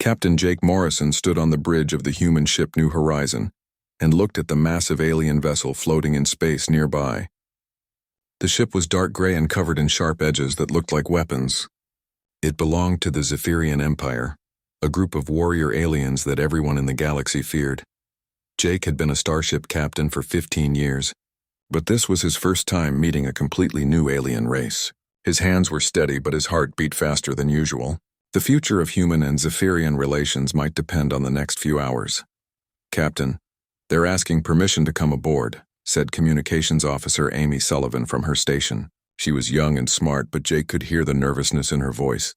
Captain Jake Morrison stood on the bridge of the human ship New Horizon and looked at the massive alien vessel floating in space nearby. The ship was dark gray and covered in sharp edges that looked like weapons. It belonged to the Zephyrian Empire, a group of warrior aliens that everyone in the galaxy feared. Jake had been a starship captain for 15 years, but this was his first time meeting a completely new alien race. His hands were steady, but his heart beat faster than usual. The future of human and Zephyrian relations might depend on the next few hours. "Captain, they're asking permission to come aboard," said Communications Officer Amy Sullivan from her station. She was young and smart, but Jake could hear the nervousness in her voice.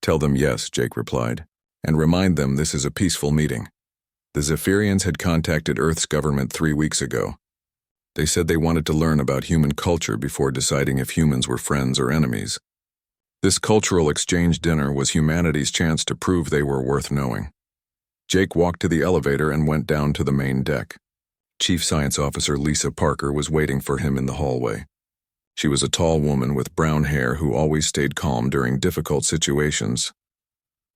"Tell them yes," Jake replied, "and remind them this is a peaceful meeting." The Zephyrians had contacted Earth's government 3 weeks ago. They said they wanted to learn about human culture before deciding if humans were friends or enemies. This cultural exchange dinner was humanity's chance to prove they were worth knowing. Jake walked to the elevator and went down to the main deck. Chief Science Officer Lisa Parker was waiting for him in the hallway. She was a tall woman with brown hair who always stayed calm during difficult situations.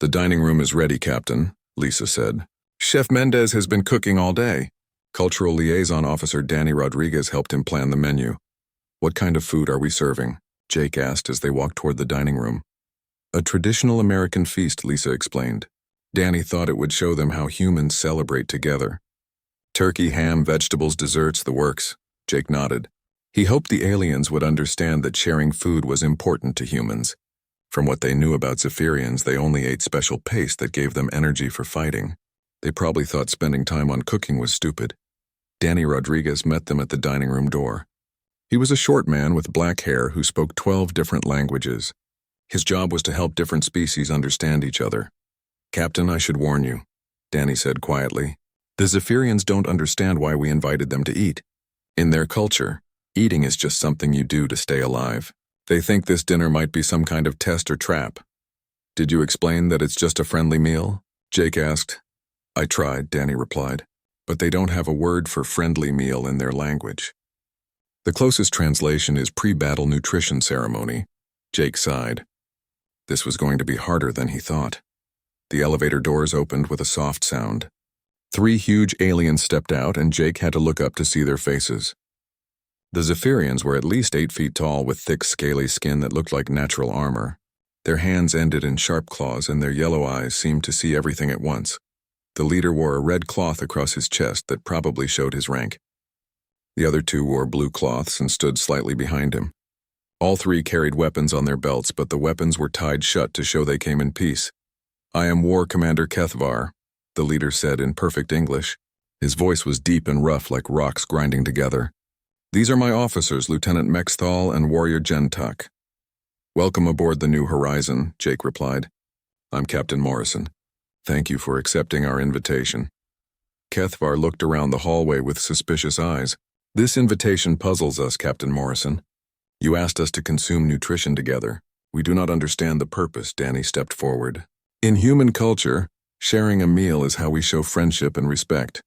"The dining room is ready, Captain," Lisa said. "Chef Mendez has been cooking all day." Cultural Liaison Officer Danny Rodriguez helped him plan the menu. "What kind of food are we serving?" Jake asked as they walked toward the dining room. "A traditional American feast," Lisa explained. Danny thought it would show them how humans celebrate together. "Turkey, ham, vegetables, desserts, the works." Jake nodded. He hoped the aliens would understand that sharing food was important to humans. From what they knew about Zephyrians, they only ate special paste that gave them energy for fighting. They probably thought spending time on cooking was stupid. Danny Rodriguez met them at the dining room door. He was a short man with black hair who spoke 12 different languages. His job was to help different species understand each other. "Captain, I should warn you," Danny said quietly. "The Zephyrians don't understand why we invited them to eat. In their culture, eating is just something you do to stay alive. They think this dinner might be some kind of test or trap." "Did you explain that it's just a friendly meal?" Jake asked. "I tried," Danny replied, "but they don't have a word for friendly meal in their language." "The closest translation is pre-battle nutrition ceremony," Jake sighed. This was going to be harder than he thought. The elevator doors opened with a soft sound. 3 huge aliens stepped out, and Jake had to look up to see their faces. The Zephyrians were at least 8 feet tall with thick, scaly skin that looked like natural armor. Their hands ended in sharp claws, and their yellow eyes seemed to see everything at once. The leader wore a red cloth across his chest that probably showed his rank. The other 2 wore blue cloths and stood slightly behind him. All 3 carried weapons on their belts, but the weapons were tied shut to show they came in peace. "I am War Commander Kethvar," the leader said in perfect English. His voice was deep and rough like rocks grinding together. "These are my officers, Lieutenant Mexthal and Warrior Gentak." "Welcome aboard the New Horizon," Jake replied. "I'm Captain Morrison. Thank you for accepting our invitation." Kethvar looked around the hallway with suspicious eyes. "This invitation puzzles us, Captain Morrison. You asked us to consume nutrition together. We do not understand the purpose." Danny stepped forward. "In human culture, sharing a meal is how we show friendship and respect.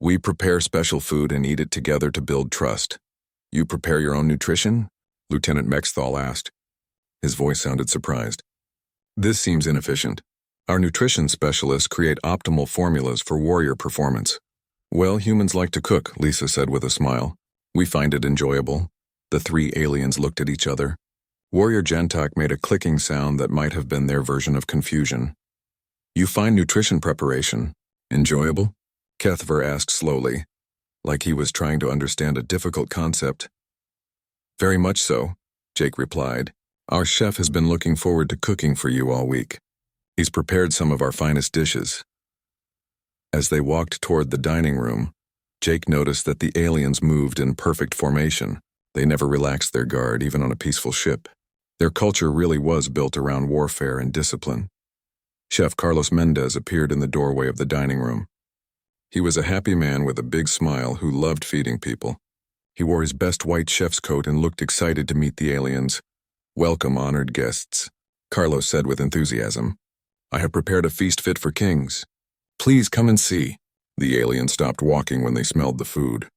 We prepare special food and eat it together to build trust." "You prepare your own nutrition?" Lieutenant Mexthal asked. His voice sounded surprised. "This seems inefficient. Our nutrition specialists create optimal formulas for warrior performance." "Well, humans like to cook," Lisa said with a smile. "We find it enjoyable." The 3 aliens looked at each other. Warrior Gentak made a clicking sound that might have been their version of confusion. "You find nutrition preparation enjoyable?" Kethvar asked slowly, like he was trying to understand a difficult concept. "Very much so," Jake replied. "Our chef has been looking forward to cooking for you all week. He's prepared some of our finest dishes." As they walked toward the dining room, Jake noticed that the aliens moved in perfect formation. They never relaxed their guard, even on a peaceful ship. Their culture really was built around warfare and discipline. Chef Carlos Mendez appeared in the doorway of the dining room. He was a happy man with a big smile who loved feeding people. He wore his best white chef's coat and looked excited to meet the aliens. "Welcome, honored guests," Carlos said with enthusiasm. "I have prepared a feast fit for kings. Please come and see." The aliens stopped walking when they smelled the food.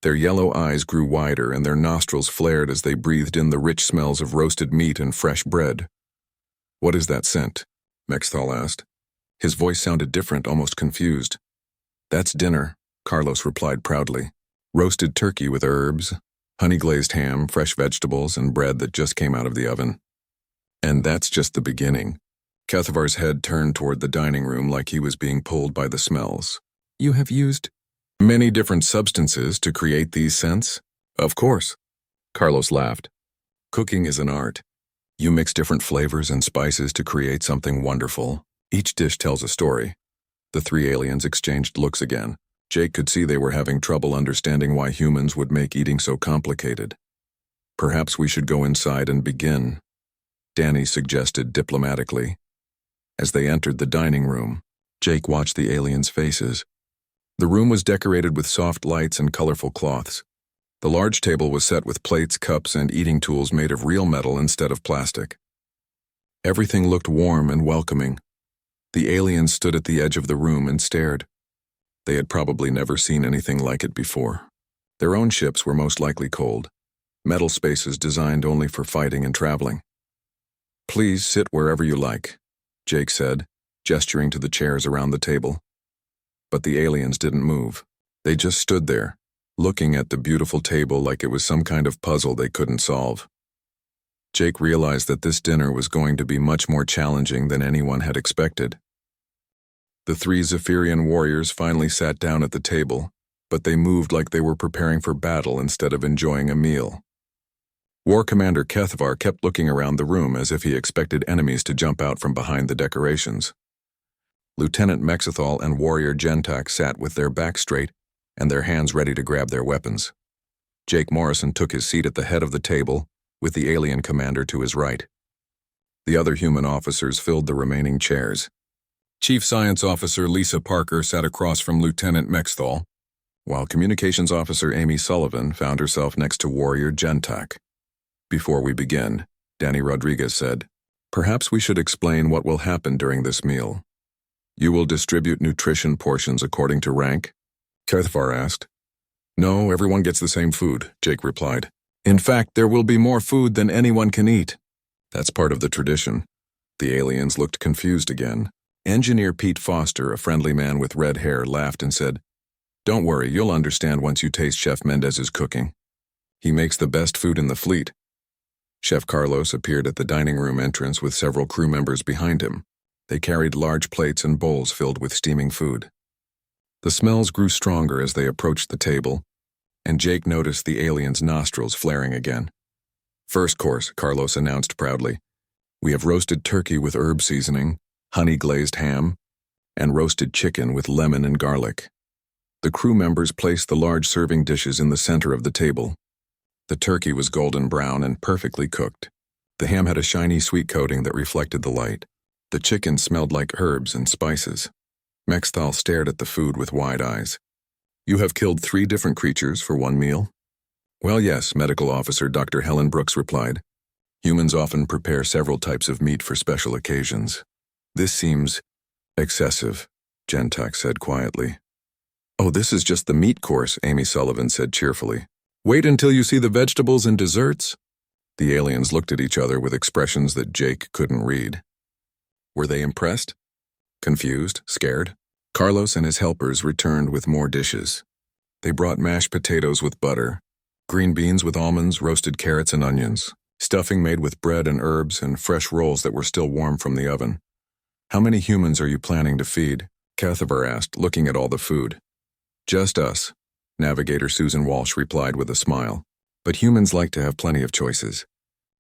Their yellow eyes grew wider and their nostrils flared as they breathed in the rich smells of roasted meat and fresh bread. "What is that scent?" Mexthal asked. His voice sounded different, almost confused. "That's dinner," Carlos replied proudly. "Roasted turkey with herbs, honey-glazed ham, fresh vegetables, and bread that just came out of the oven. And that's just the beginning." Kethavar's head turned toward the dining room like he was being pulled by the smells. "You have used many different substances to create these scents?" "Of course," Carlos laughed. "Cooking is an art. You mix different flavors and spices to create something wonderful. Each dish tells a story." The three aliens exchanged looks again. Jake could see they were having trouble understanding why humans would make eating so complicated. "Perhaps we should go inside and begin," Danny suggested diplomatically. As they entered the dining room, Jake watched the aliens' faces. The room was decorated with soft lights and colorful cloths. The large table was set with plates, cups, and eating tools made of real metal instead of plastic. Everything looked warm and welcoming. The aliens stood at the edge of the room and stared. They had probably never seen anything like it before. Their own ships were most likely cold, metal spaces designed only for fighting and traveling. "Please sit wherever you like," Jake said, gesturing to the chairs around the table. But the aliens didn't move. They just stood there, looking at the beautiful table like it was some kind of puzzle they couldn't solve. Jake realized that this dinner was going to be much more challenging than anyone had expected. The three Zephyrian warriors finally sat down at the table, but they moved like they were preparing for battle instead of enjoying a meal. War Commander Kethavar kept looking around the room as if he expected enemies to jump out from behind the decorations. Lieutenant Mexithal and Warrior Gentak sat with their backs straight and their hands ready to grab their weapons. Jake Morrison took his seat at the head of the table, with the alien commander to his right. The other human officers filled the remaining chairs. Chief Science Officer Lisa Parker sat across from Lieutenant Mexithal, while Communications Officer Amy Sullivan found herself next to Warrior Gentak. "Before we begin," Danny Rodriguez said, "perhaps we should explain what will happen during this meal. You will distribute nutrition portions according to rank?" Kethavar asked. "No, everyone gets the same food," Jake replied. "In fact, there will be more food than anyone can eat." "That's part of the tradition." The aliens looked confused again. Engineer Pete Foster, a friendly man with red hair, laughed and said, "Don't worry, you'll understand once you taste Chef Mendez's cooking. He makes the best food in the fleet." Chef Carlos appeared at the dining room entrance with several crew members behind him. They carried large plates and bowls filled with steaming food. The smells grew stronger as they approached the table, and Jake noticed the aliens' nostrils flaring again. "First course," Carlos announced proudly. "We have roasted turkey with herb seasoning, honey-glazed ham, and roasted chicken with lemon and garlic." The crew members placed the large serving dishes in the center of the table. The turkey was golden brown and perfectly cooked. The ham had a shiny sweet coating that reflected the light. The chicken smelled like herbs and spices. Mexthal stared at the food with wide eyes. "You have killed 3 different creatures for one meal?" "Well, yes," Medical Officer Dr. Helen Brooks replied. "Humans often prepare several types of meat for special occasions." "This seems excessive," Gentak said quietly. "Oh, this is just the meat course," Amy Sullivan said cheerfully. "Wait until you see the vegetables and desserts." The aliens looked at each other with expressions that Jake couldn't read. Were they impressed? Confused? Scared? Carlos and his helpers returned with more dishes. They brought mashed potatoes with butter, green beans with almonds, roasted carrots and onions, stuffing made with bread and herbs, and fresh rolls that were still warm from the oven. "How many humans are you planning to feed?" Kethavar asked, looking at all the food. "Just us," Navigator Susan Walsh replied with a smile. "But humans like to have plenty of choices.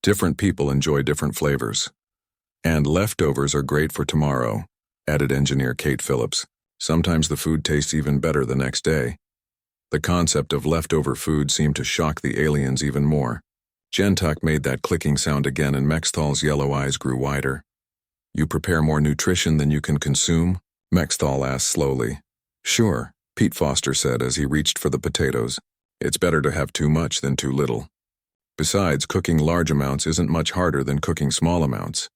Different people enjoy different flavors. And leftovers are great for tomorrow," added Engineer Kate Phillips. "Sometimes the food tastes even better the next day." The concept of leftover food seemed to shock the aliens even more. Gentak made that clicking sound again, and Mexthal's yellow eyes grew wider. "You prepare more nutrition than you can consume?" Mexthal asked slowly. "Sure," Pete Foster said as he reached for the potatoes. "It's better to have too much than too little. Besides, cooking large amounts isn't much harder than cooking small amounts."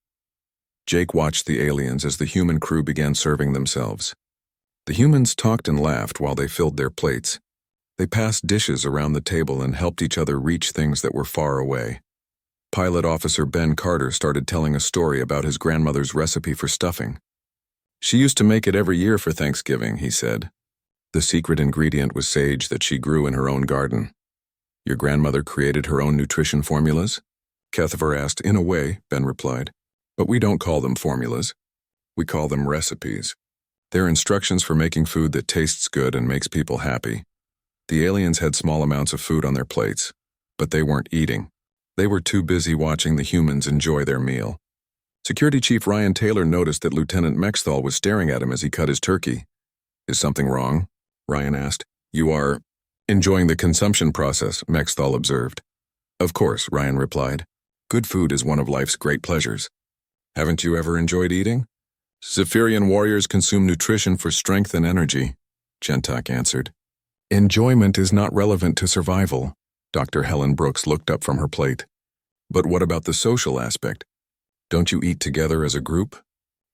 Jake watched the aliens as the human crew began serving themselves. The humans talked and laughed while they filled their plates. They passed dishes around the table and helped each other reach things that were far away. Pilot Officer Ben Carter started telling a story about his grandmother's recipe for stuffing. She used to make it every year for Thanksgiving, he said. The secret ingredient was sage that she grew in her own garden. Your grandmother created her own nutrition formulas? Kethavar asked. In a way, Ben replied. But we don't call them formulas. We call them recipes. They're instructions for making food that tastes good and makes people happy. The aliens had small amounts of food on their plates, but they weren't eating. They were too busy watching the humans enjoy their meal. Security Chief Ryan Taylor noticed that Lieutenant Mexthal was staring at him as he cut his turkey. Is something wrong? Ryan asked. You are enjoying the consumption process, Mexthal observed. Of course, Ryan replied. Good food is one of life's great pleasures. Haven't you ever enjoyed eating? Zephyrian warriors consume nutrition for strength and energy, Gentok answered. Enjoyment is not relevant to survival. Dr. Helen Brooks looked up from her plate. But what about the social aspect? Don't you eat together as a group?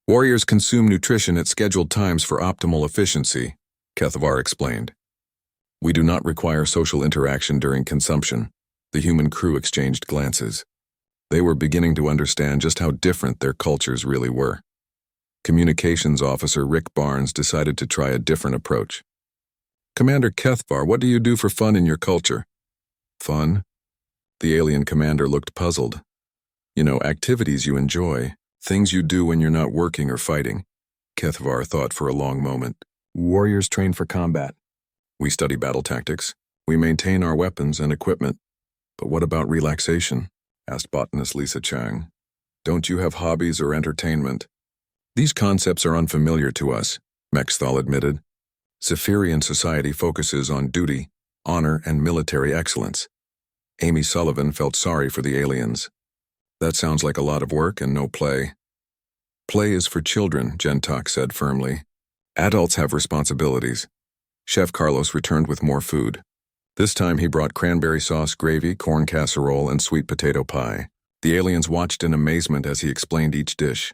Warriors consume nutrition at scheduled times for optimal efficiency, Kethavar explained. We do not require social interaction during consumption. The human crew exchanged glances. They were beginning to understand just how different their cultures really were. Communications Officer Rick Barnes decided to try a different approach. Commander Kethavar, what do you do for fun in your culture? Fun? The alien commander looked puzzled. You know, activities you enjoy, things you do when you're not working or fighting. Kethavar thought for a long moment. Warriors train for combat. We study battle tactics. We maintain our weapons and equipment. But what about relaxation? Asked botanist Lisa Chang. Don't you have hobbies or entertainment? These concepts are unfamiliar to us, Mexthal admitted. Zephyrian society focuses on duty, honor, and military excellence. Amy Sullivan felt sorry for the aliens. That sounds like a lot of work and no play. Play is for children, Gentok said firmly. Adults have responsibilities. Chef Carlos returned with more food. This time he brought cranberry sauce, gravy, corn casserole, and sweet potato pie. The aliens watched in amazement as he explained each dish.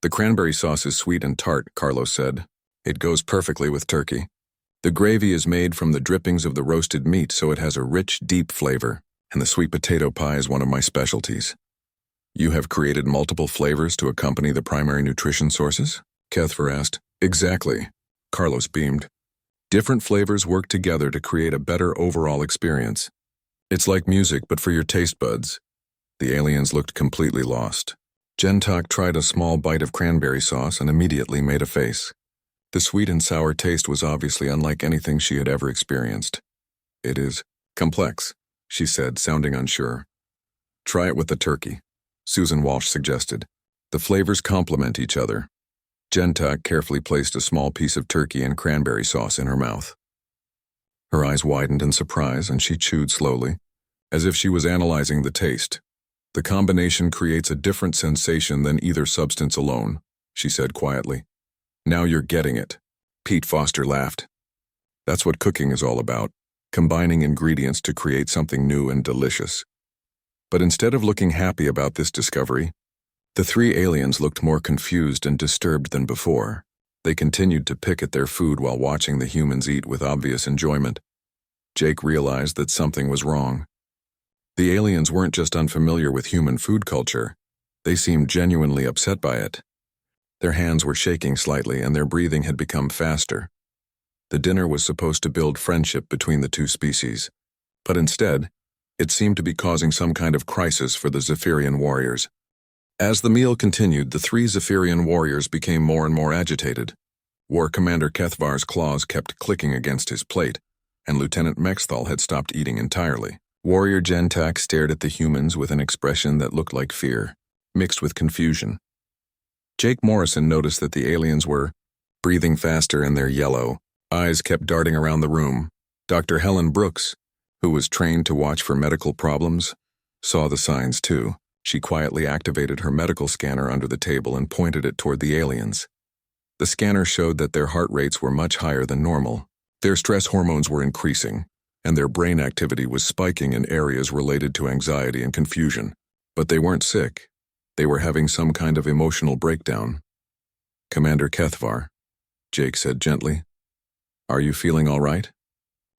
The cranberry sauce is sweet and tart, Carlos said. It goes perfectly with turkey. The gravy is made from the drippings of the roasted meat, so it has a rich, deep flavor, and the sweet potato pie is one of my specialties. You have created multiple flavors to accompany the primary nutrition sources? Kethavar asked. Exactly. Carlos beamed. Different flavors work together to create a better overall experience. It's like music, but for your taste buds. The aliens looked completely lost. Gentok tried a small bite of cranberry sauce and immediately made a face. The sweet and sour taste was obviously unlike anything she had ever experienced. It is complex, she said, sounding unsure. Try it with the turkey, Susan Walsh suggested. The flavors complement each other. Gentok carefully placed a small piece of turkey and cranberry sauce in her mouth. Her eyes widened in surprise, and she chewed slowly, as if she was analyzing the taste. The combination creates a different sensation than either substance alone, she said quietly. Now you're getting it. Pete Foster laughed. That's what cooking is all about, combining ingredients to create something new and delicious. But instead of looking happy about this discovery, the three aliens looked more confused and disturbed than before. They continued to pick at their food while watching the humans eat with obvious enjoyment. Jake realized that something was wrong. The aliens weren't just unfamiliar with human food culture, they seemed genuinely upset by it. Their hands were shaking slightly and their breathing had become faster. The dinner was supposed to build friendship between the two species, but instead, it seemed to be causing some kind of crisis for the Zephyrian warriors. As the meal continued, the three Zephyrian warriors became more and more agitated. War Commander Kethavar's claws kept clicking against his plate, and Lieutenant Mexthal had stopped eating entirely. Warrior Gentok stared at the humans with an expression that looked like fear, mixed with confusion. Jake Morrison noticed that the aliens were breathing faster and their yellow eyes kept darting around the room. Dr. Helen Brooks, who was trained to watch for medical problems, saw the signs too. She quietly activated her medical scanner under the table and pointed it toward the aliens. The scanner showed that their heart rates were much higher than normal. Their stress hormones were increasing, and their brain activity was spiking in areas related to anxiety and confusion. But they weren't sick. They were having some kind of emotional breakdown. Commander Kethavar, Jake said gently. Are you feeling all right?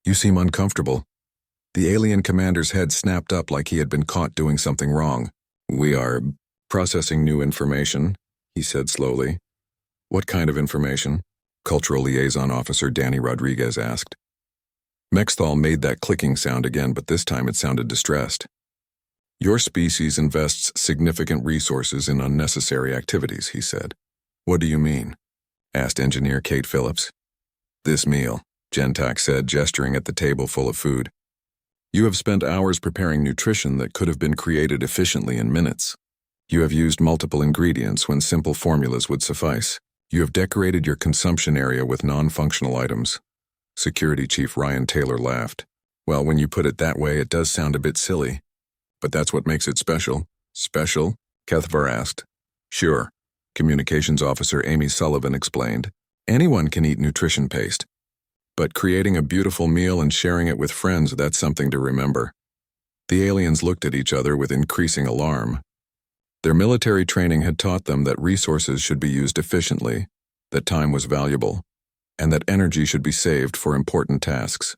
You seem uncomfortable. The alien commander's head snapped up like he had been caught doing something wrong. We are processing new information, he said slowly. What kind of information? Cultural Liaison Officer Danny Rodriguez asked. Mexthal made that clicking sound again, but this time it sounded distressed. Your species invests significant resources in unnecessary activities, he said. What do you mean? Asked Engineer Kate Phillips. This meal, Gentak said, gesturing at the table full of food. You have spent hours preparing nutrition that could have been created efficiently in minutes. You have used multiple ingredients when simple formulas would suffice. You have decorated your consumption area with non-functional items. Security Chief Ryan Taylor laughed. Well, when you put it that way, it does sound a bit silly. But that's what makes it special. Special? Kethvar asked. Sure, Communications Officer Amy Sullivan explained. Anyone can eat nutrition paste. But creating a beautiful meal and sharing it with friends, that's something to remember. The aliens looked at each other with increasing alarm. Their military training had taught them that resources should be used efficiently, that time was valuable, and that energy should be saved for important tasks.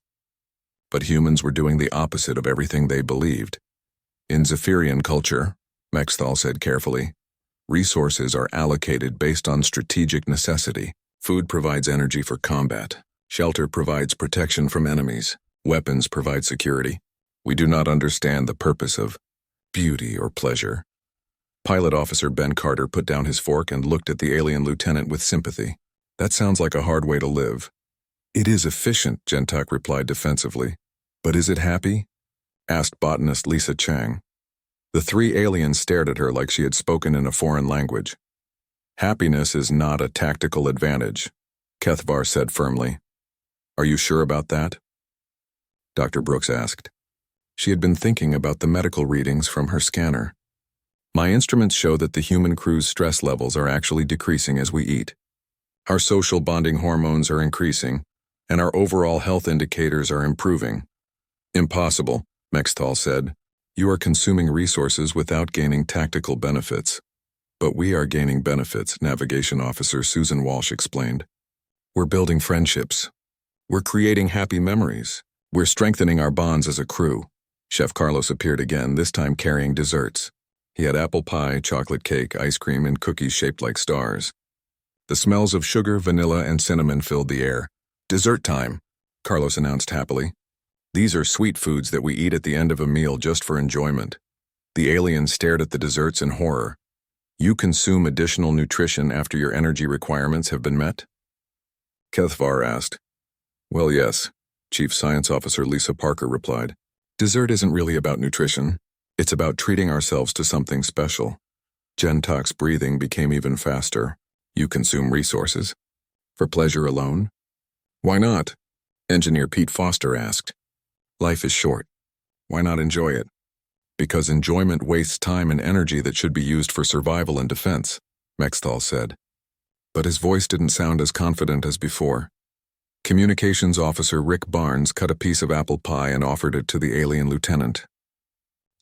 But humans were doing the opposite of everything they believed. In Zephyrian culture, Mexthal said carefully, resources are allocated based on strategic necessity. Food provides energy for combat. Shelter provides protection from enemies. Weapons provide security. We do not understand the purpose of beauty or pleasure. Pilot Officer Ben Carter put down his fork and looked at the alien lieutenant with sympathy. That sounds like a hard way to live. It is efficient, Gentak replied defensively. But is it happy? Asked botanist Lisa Chang. The three aliens stared at her like she had spoken in a foreign language. Happiness is not a tactical advantage, Kethvar said firmly. Are you sure about that? Dr. Brooks asked. She had been thinking about the medical readings from her scanner. My instruments show that the human crew's stress levels are actually decreasing as we eat. Our social bonding hormones are increasing, and our overall health indicators are improving. Impossible, Mexthal said. You are consuming resources without gaining tactical benefits. But we are gaining benefits, Navigation Officer Susan Walsh explained. We're building friendships. We're creating happy memories. We're strengthening our bonds as a crew. Chef Carlos appeared again, this time carrying desserts. He had apple pie, chocolate cake, ice cream, and cookies shaped like stars. The smells of sugar, vanilla, and cinnamon filled the air. Dessert time, Carlos announced happily. These are sweet foods that we eat at the end of a meal just for enjoyment. The aliens stared at the desserts in horror. You consume additional nutrition after your energy requirements have been met? Kethvar asked. Well, yes, Chief Science Officer Lisa Parker replied. Dessert isn't really about nutrition. It's about treating ourselves to something special. Gentak's breathing became even faster. You consume resources. For pleasure alone? Why not? Engineer Pete Foster asked. Life is short. Why not enjoy it? Because enjoyment wastes time and energy that should be used for survival and defense, Mexthal said. But his voice didn't sound as confident as before. Communications Officer Rick Barnes cut a piece of apple pie and offered it to the alien lieutenant.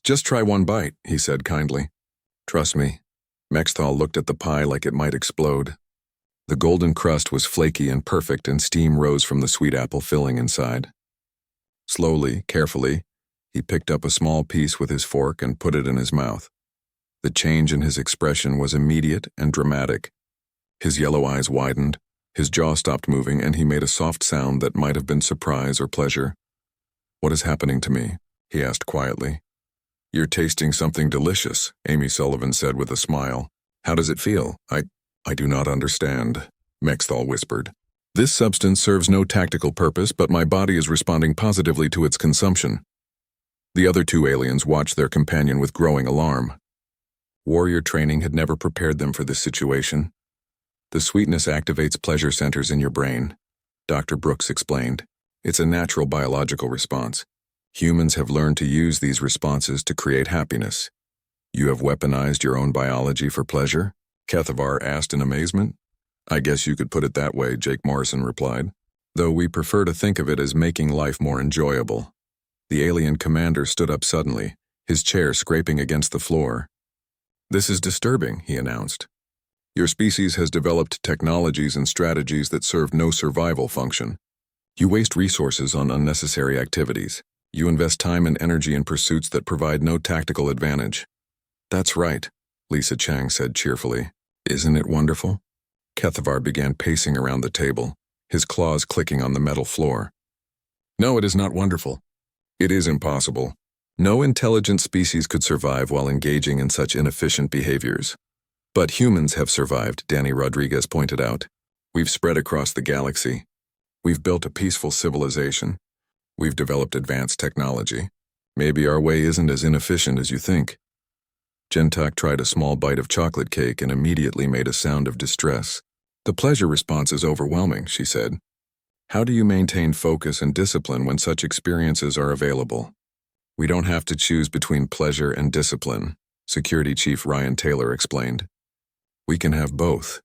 Just try one bite, he said kindly. Trust me. Mexthal looked at the pie like it might explode. The golden crust was flaky and perfect, and steam rose from the sweet apple filling inside. Slowly, carefully, he picked up a small piece with his fork and put it in his mouth. The change in his expression was immediate and dramatic. His yellow eyes widened, his jaw stopped moving, and he made a soft sound that might have been surprise or pleasure. What is happening to me? He asked quietly. You're tasting something delicious, Amy Sullivan said with a smile. How does it feel? I do not understand, Mexthal whispered. This substance serves no tactical purpose, but my body is responding positively to its consumption. The other two aliens watched their companion with growing alarm. Warrior training had never prepared them for this situation. The sweetness activates pleasure centers in your brain, Dr. Brooks explained. It's a natural biological response. Humans have learned to use these responses to create happiness. You have weaponized your own biology for pleasure? Kethvar asked in amazement. I guess you could put it that way, Jake Morrison replied, though we prefer to think of it as making life more enjoyable. The alien commander stood up suddenly, his chair scraping against the floor. This is disturbing, he announced. Your species has developed technologies and strategies that serve no survival function. You waste resources on unnecessary activities. You invest time and energy in pursuits that provide no tactical advantage. That's right, Lisa Chang said cheerfully. Isn't it wonderful? Kethavar began pacing around the table, his claws clicking on the metal floor. No, it is not wonderful. It is impossible. No intelligent species could survive while engaging in such inefficient behaviors. But humans have survived, Danny Rodriguez pointed out. We've spread across the galaxy. We've built a peaceful civilization. We've developed advanced technology. Maybe our way isn't as inefficient as you think. Gentok tried a small bite of chocolate cake and immediately made a sound of distress. The pleasure response is overwhelming, she said. How do you maintain focus and discipline when such experiences are available? We don't have to choose between pleasure and discipline, Security Chief Ryan Taylor explained. We can have both.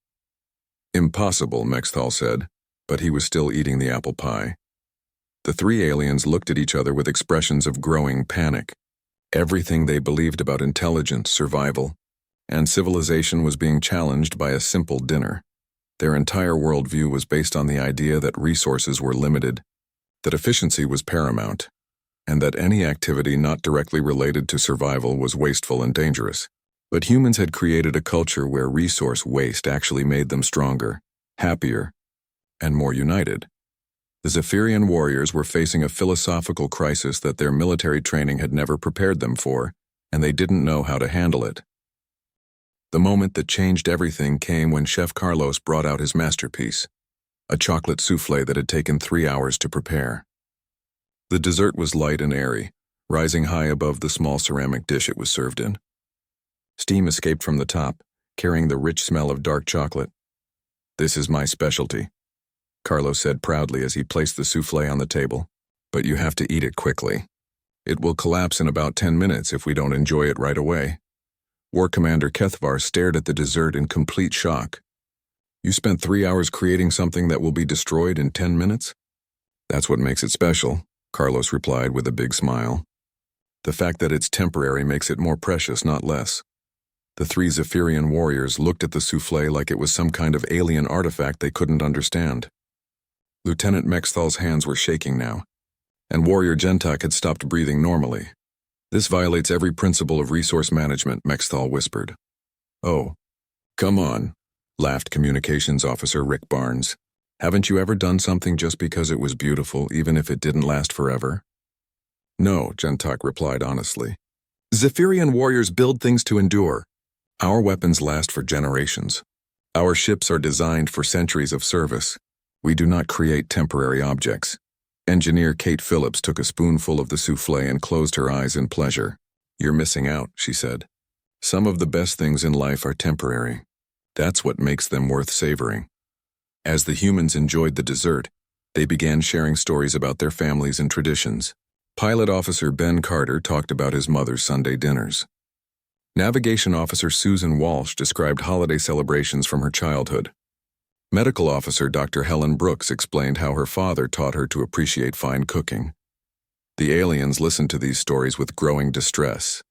Impossible, Mexthal said, but he was still eating the apple pie. The three aliens looked at each other with expressions of growing panic. Everything they believed about intelligence, survival, and civilization was being challenged by a simple dinner. Their entire worldview was based on the idea that resources were limited, that efficiency was paramount, and that any activity not directly related to survival was wasteful and dangerous. But humans had created a culture where resource waste actually made them stronger, happier, and more united. The Zephyrian warriors were facing a philosophical crisis that their military training had never prepared them for, and they didn't know how to handle it. The moment that changed everything came when Chef Carlos brought out his masterpiece, a chocolate soufflé that had taken 3 hours to prepare. The dessert was light and airy, rising high above the small ceramic dish it was served in. Steam escaped from the top, carrying the rich smell of dark chocolate. This is my specialty, Carlos said proudly as he placed the soufflé on the table. But you have to eat it quickly. It will collapse in about 10 minutes if we don't enjoy it right away. War Commander Kethavar stared at the dessert in complete shock. You spent 3 hours creating something that will be destroyed in 10 minutes? That's what makes it special, Carlos replied with a big smile. The fact that it's temporary makes it more precious, not less. The three Zephyrian warriors looked at the soufflé like it was some kind of alien artifact they couldn't understand. Lieutenant Mexthal's hands were shaking now, and Warrior Gentok had stopped breathing normally. This violates every principle of resource management, Mexthal whispered. Oh, come on, laughed Communications Officer Rick Barnes. Haven't you ever done something just because it was beautiful, even if it didn't last forever? No, Gentok replied honestly. Zephyrian warriors build things to endure. Our weapons last for generations. Our ships are designed for centuries of service. We do not create temporary objects. Engineer Kate Phillips took a spoonful of the soufflé and closed her eyes in pleasure. You're missing out, she said. Some of the best things in life are temporary. That's what makes them worth savoring. As the humans enjoyed the dessert, they began sharing stories about their families and traditions. Pilot Officer Ben Carter talked about his mother's Sunday dinners. Navigation Officer Susan Walsh described holiday celebrations from her childhood. Medical Officer Dr. Helen Brooks explained how her father taught her to appreciate fine cooking. The aliens listened to these stories with growing distress.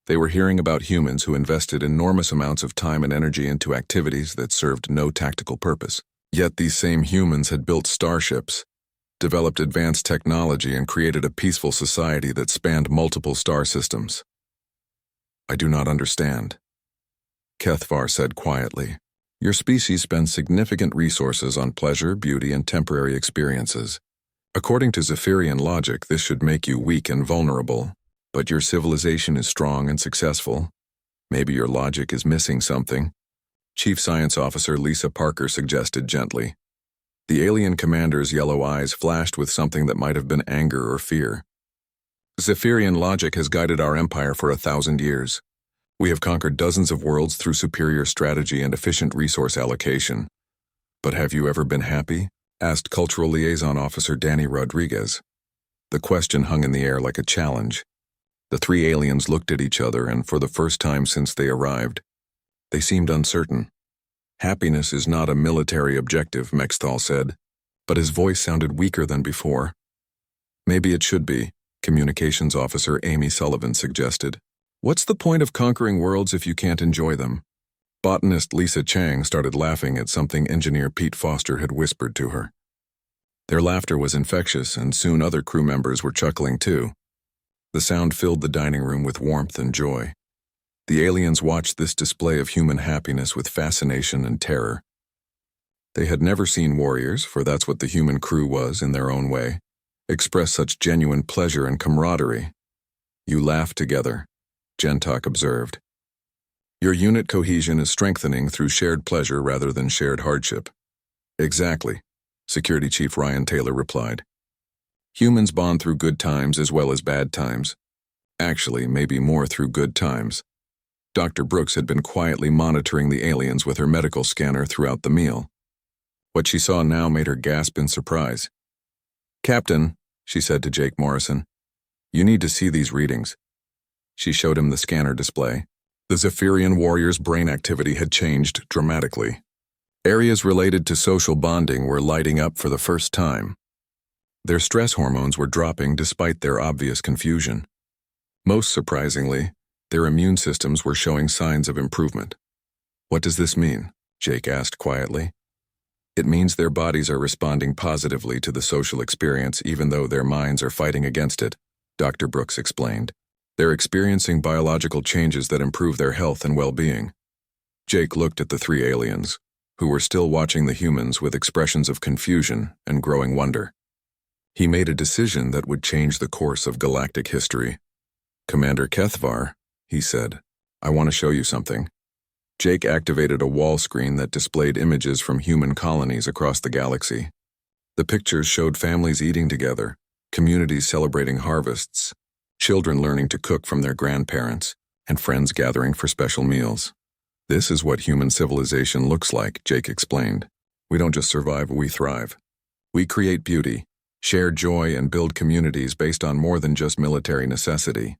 They were hearing about humans who invested enormous amounts of time and energy into activities that served no tactical purpose. Yet these same humans had built starships, developed advanced technology, and created a peaceful society that spanned multiple star systems. I do not understand, Kethavar said quietly. Your species spends significant resources on pleasure, beauty, and temporary experiences. According to Zephyrian logic, this should make you weak and vulnerable. But your civilization is strong and successful. Maybe your logic is missing something, Chief Science Officer Lisa Parker suggested gently. The alien commander's yellow eyes flashed with something that might have been anger or fear. Zephyrian logic has guided our empire for 1,000 years. We have conquered dozens of worlds through superior strategy and efficient resource allocation. But have you ever been happy? Asked Cultural Liaison Officer Danny Rodriguez. The question hung in the air like a challenge. The three aliens looked at each other, and for the first time since they arrived, they seemed uncertain. Happiness is not a military objective, Mexthal said, but his voice sounded weaker than before. Maybe it should be, Communications Officer Amy Sullivan suggested. What's the point of conquering worlds if you can't enjoy them? Botanist Lisa Chang started laughing at something Engineer Pete Foster had whispered to her. Their laughter was infectious, and soon other crew members were chuckling too. The sound filled the dining room with warmth and joy. The aliens watched this display of human happiness with fascination and terror. They had never seen warriors, for that's what the human crew was in their own way, express such genuine pleasure and camaraderie. You laughed together, Gentok observed. Your unit cohesion is strengthening through shared pleasure rather than shared hardship. Exactly, Security Chief Ryan Taylor replied. Humans bond through good times as well as bad times. Actually, maybe more through good times. Dr. Brooks had been quietly monitoring the aliens with her medical scanner throughout the meal. What she saw now made her gasp in surprise. Captain, she said to Jake Morrison, you need to see these readings. She showed him the scanner display. The Zephyrian warrior's brain activity had changed dramatically. Areas related to social bonding were lighting up for the first time. Their stress hormones were dropping despite their obvious confusion. Most surprisingly, their immune systems were showing signs of improvement. What does this mean? Jake asked quietly. It means their bodies are responding positively to the social experience even though their minds are fighting against it, Dr. Brooks explained. They're experiencing biological changes that improve their health and well-being. Jake looked at the three aliens, who were still watching the humans with expressions of confusion and growing wonder. He made a decision that would change the course of galactic history. Commander Kethvar, he said, I want to show you something. Jake activated a wall screen that displayed images from human colonies across the galaxy. The pictures showed families eating together, communities celebrating harvests, children learning to cook from their grandparents, and friends gathering for special meals. This is what human civilization looks like, Jake explained. We don't just survive, we thrive. We create beauty, share joy, and build communities based on more than just military necessity.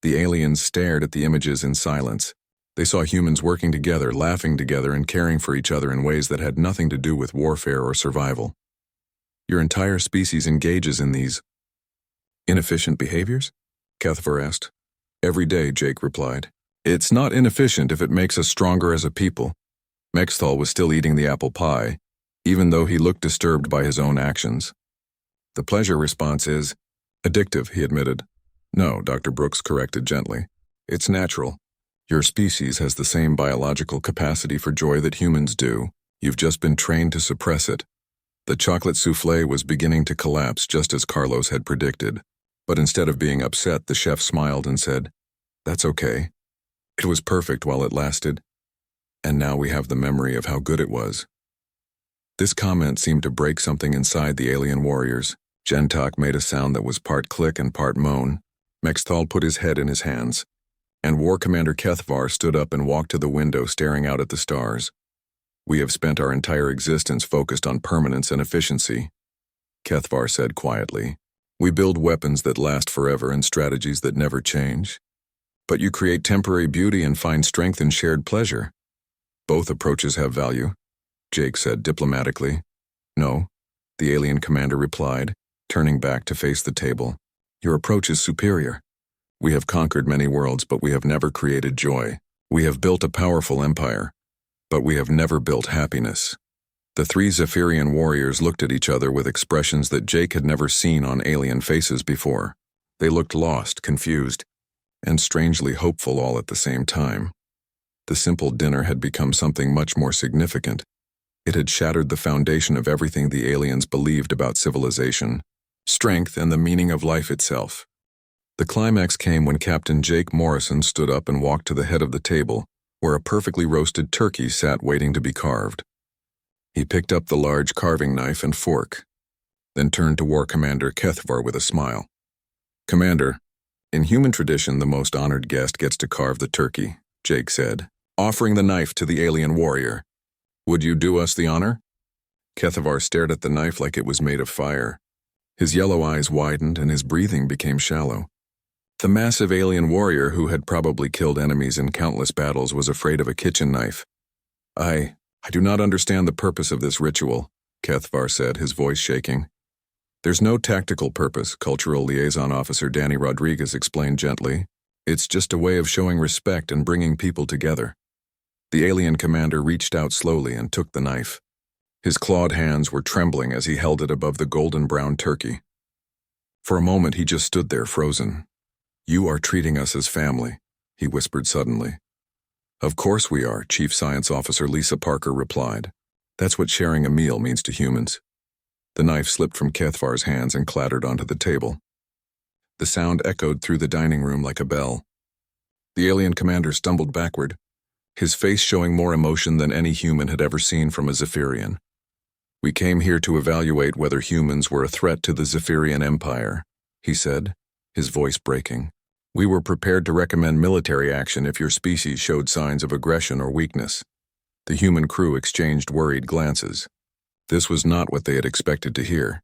The aliens stared at the images in silence. They saw humans working together, laughing together, and caring for each other in ways that had nothing to do with warfare or survival. Your entire species engages in these inefficient behaviors? Kethvar asked. Every day, Jake replied. It's not inefficient if it makes us stronger as a people. Mexthal was still eating the apple pie, even though he looked disturbed by his own actions. The pleasure response is addictive, he admitted. No, Dr. Brooks corrected gently. It's natural. Your species has the same biological capacity for joy that humans do. You've just been trained to suppress it. The chocolate souffle was beginning to collapse just as Carlos had predicted. But instead of being upset, the chef smiled and said, That's okay. It was perfect while it lasted. And now we have the memory of how good it was. This comment seemed to break something inside the alien warriors. Gentok made a sound that was part click and part moan. Mexthal put his head in his hands. And War Commander Kethvar stood up and walked to the window staring out at the stars. We have spent our entire existence focused on permanence and efficiency, Kethvar said quietly. We build weapons that last forever and strategies that never change. But you create temporary beauty and find strength in shared pleasure. Both approaches have value, Jake said diplomatically. No, the alien commander replied, turning back to face the table. Your approach is superior. We have conquered many worlds, but we have never created joy. We have built a powerful empire, but we have never built happiness. The three Zephyrian warriors looked at each other with expressions that Jake had never seen on alien faces before. They looked lost, confused, and strangely hopeful all at the same time. The simple dinner had become something much more significant. It had shattered the foundation of everything the aliens believed about civilization, strength, and the meaning of life itself. The climax came when Captain Jake Morrison stood up and walked to the head of the table, where a perfectly roasted turkey sat waiting to be carved. He picked up the large carving knife and fork, then turned to War Commander Kethvar with a smile. Commander, in human tradition, the most honored guest gets to carve the turkey, Jake said, offering the knife to the alien warrior. Would you do us the honor? Kethvar stared at the knife like it was made of fire. His yellow eyes widened and his breathing became shallow. The massive alien warrior who had probably killed enemies in countless battles was afraid of a kitchen knife. I do not understand the purpose of this ritual, Kethvar said, his voice shaking. There's no tactical purpose, Cultural Liaison Officer Danny Rodriguez explained gently. It's just a way of showing respect and bringing people together. The alien commander reached out slowly and took the knife. His clawed hands were trembling as he held it above the golden-brown turkey. For a moment he just stood there frozen. You are treating us as family, he whispered suddenly. Of course we are, Chief Science Officer Lisa Parker replied. That's what sharing a meal means to humans. The knife slipped from Kethvar's hands and clattered onto the table. The sound echoed through the dining room like a bell. The alien commander stumbled backward, his face showing more emotion than any human had ever seen from a Zephyrian. "We came here to evaluate whether humans were a threat to the Zephyrian Empire," he said, his voice breaking. "We were prepared to recommend military action if your species showed signs of aggression or weakness." The human crew exchanged worried glances. This was not what they had expected to hear.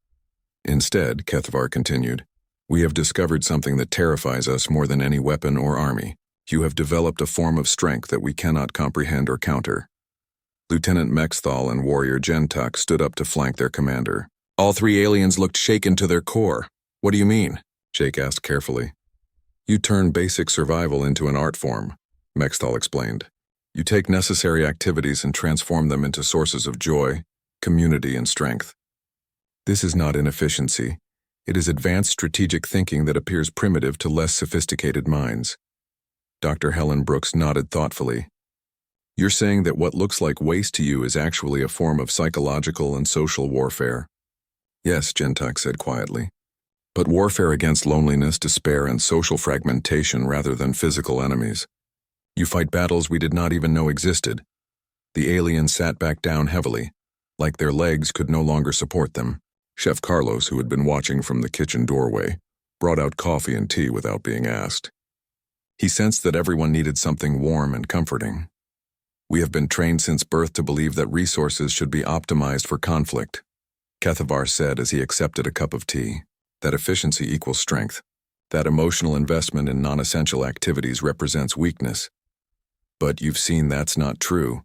"Instead," Kethvar continued, "we have discovered something that terrifies us more than any weapon or army. You have developed a form of strength that we cannot comprehend or counter." Lieutenant Mexthal and Warrior Gentuk stood up to flank their commander. All three aliens looked shaken to their core. "What do you mean?" Jake asked carefully. "You turn basic survival into an art form," Mexthal explained. "You take necessary activities and transform them into sources of joy, community, and strength. This is not inefficiency. It is advanced strategic thinking that appears primitive to less sophisticated minds." Dr. Helen Brooks nodded thoughtfully. "You're saying that what looks like waste to you is actually a form of psychological and social warfare?" "Yes," Gentuk said quietly. "But warfare against loneliness, despair, and social fragmentation rather than physical enemies. You fight battles we did not even know existed." The aliens sat back down heavily, like their legs could no longer support them. Chef Carlos, who had been watching from the kitchen doorway, brought out coffee and tea without being asked. He sensed that everyone needed something warm and comforting. "We have been trained since birth to believe that resources should be optimized for conflict," Kethvar said as he accepted a cup of tea. "That efficiency equals strength. That emotional investment in non-essential activities represents weakness. But you've seen that's not true,"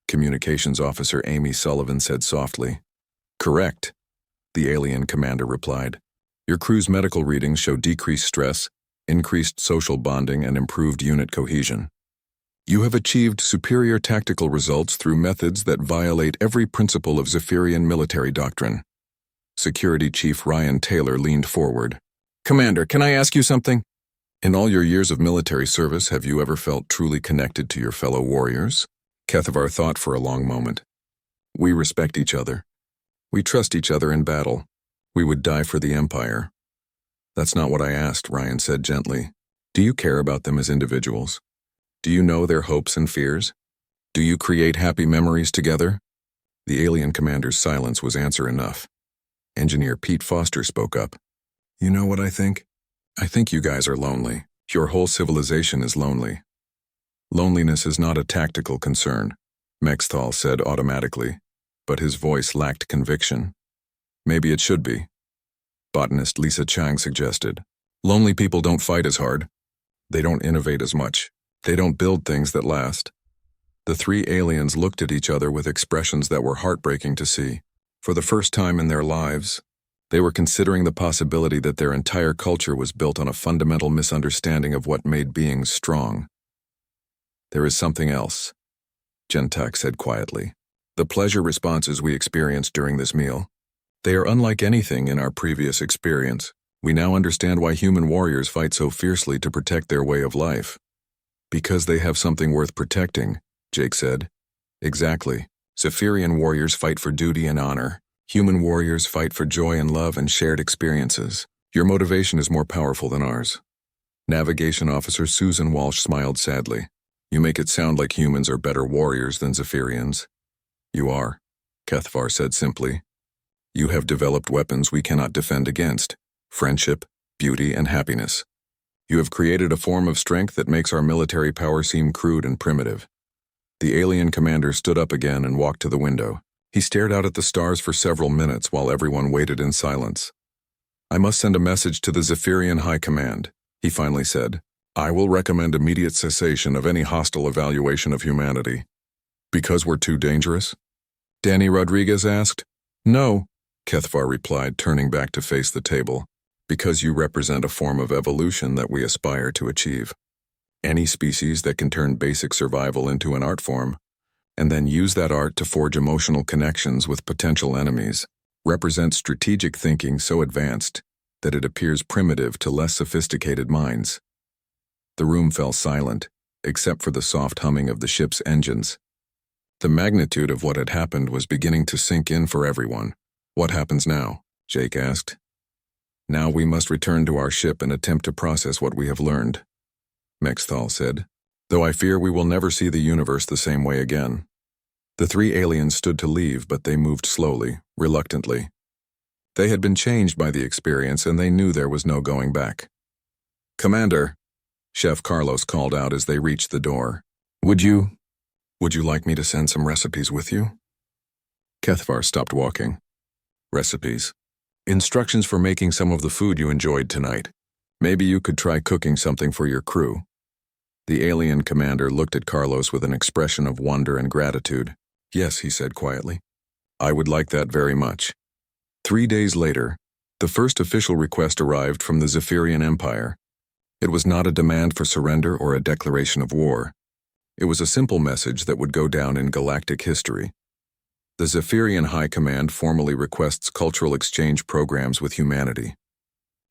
Communications Officer Amy Sullivan said softly. "Correct," the alien commander replied. "Your crew's medical readings show decreased stress, increased social bonding, and improved unit cohesion. You have achieved superior tactical results through methods that violate every principle of Zephyrian military doctrine." Security Chief Ryan Taylor leaned forward. "Commander, can I ask you something? In all your years of military service, have you ever felt truly connected to your fellow warriors?" Kethvar thought for a long moment. "We respect each other. We trust each other in battle. We would die for the Empire." "That's not what I asked," Ryan said gently. "Do you care about them as individuals? Do you know their hopes and fears? Do you create happy memories together?" The alien commander's silence was answer enough. Engineer Pete Foster spoke up. "You know what I think? I think you guys are lonely. Your whole civilization is lonely." "Loneliness is not a tactical concern," Mexthal said automatically, but his voice lacked conviction. "Maybe it should be," botanist Lisa Chang suggested. "Lonely people don't fight as hard. They don't innovate as much. They don't build things that last." The three aliens looked at each other with expressions that were heartbreaking to see. For the first time in their lives, they were considering the possibility that their entire culture was built on a fundamental misunderstanding of what made beings strong. "There is something else," Gentuk said quietly. "The pleasure responses we experienced during this meal, they are unlike anything in our previous experience. We now understand why human warriors fight so fiercely to protect their way of life." "Because they have something worth protecting," Jake said. "Exactly. Zephyrian warriors fight for duty and honor. Human warriors fight for joy and love and shared experiences. Your motivation is more powerful than ours." Navigation Officer Susan Walsh smiled sadly. "You make it sound like humans are better warriors than Zephyrians." "You are," Kethvar said simply. "You have developed weapons we cannot defend against: friendship, beauty, and happiness. You have created a form of strength that makes our military power seem crude and primitive." The alien commander stood up again and walked to the window. He stared out at the stars for several minutes while everyone waited in silence. "I must send a message to the Zephyrian High Command," he finally said. "I will recommend immediate cessation of any hostile evaluation of humanity." "Because we're too dangerous?" Danny Rodriguez asked. "No," Kethvar replied, turning back to face the table. "Because you represent a form of evolution that we aspire to achieve. Any species that can turn basic survival into an art form, and then use that art to forge emotional connections with potential enemies, represents strategic thinking so advanced that it appears primitive to less sophisticated minds." The room fell silent, except for the soft humming of the ship's engines. The magnitude of what had happened was beginning to sink in for everyone. "What happens now?" Jake asked. "Now we must return to our ship and attempt to process what we have learned," Mexthal said, "though I fear we will never see the universe the same way again." The three aliens stood to leave, but they moved slowly, reluctantly. They had been changed by the experience, and they knew there was no going back. "Commander," Chef Carlos called out as they reached the door. Would you like me to send some recipes with you?" Kethvar stopped walking. "Recipes? Instructions for making some of the food you enjoyed tonight. Maybe you could try cooking something for your crew." The alien commander looked at Carlos with an expression of wonder and gratitude. "Yes," he said quietly. "I would like that very much." 3 days later, the first official request arrived from the Zephyrian Empire. It was not a demand for surrender or a declaration of war. It was a simple message that would go down in galactic history. The Zephyrian High Command formally requests cultural exchange programs with humanity.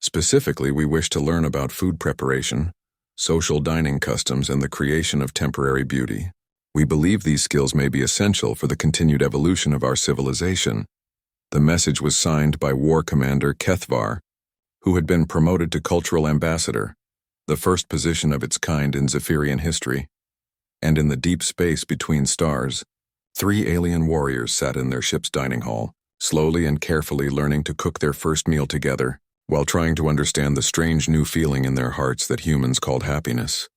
Specifically, we wish to learn about food preparation, social dining customs, and the creation of temporary beauty. We believe these skills may be essential for the continued evolution of our civilization. The message was signed by War Commander Kethvar, who had been promoted to Cultural Ambassador, the first position of its kind in Zephyrian history. And in the deep space between stars, 3 alien warriors sat in their ship's dining hall, slowly and carefully learning to cook their first meal together, while trying to understand the strange new feeling in their hearts that humans called happiness.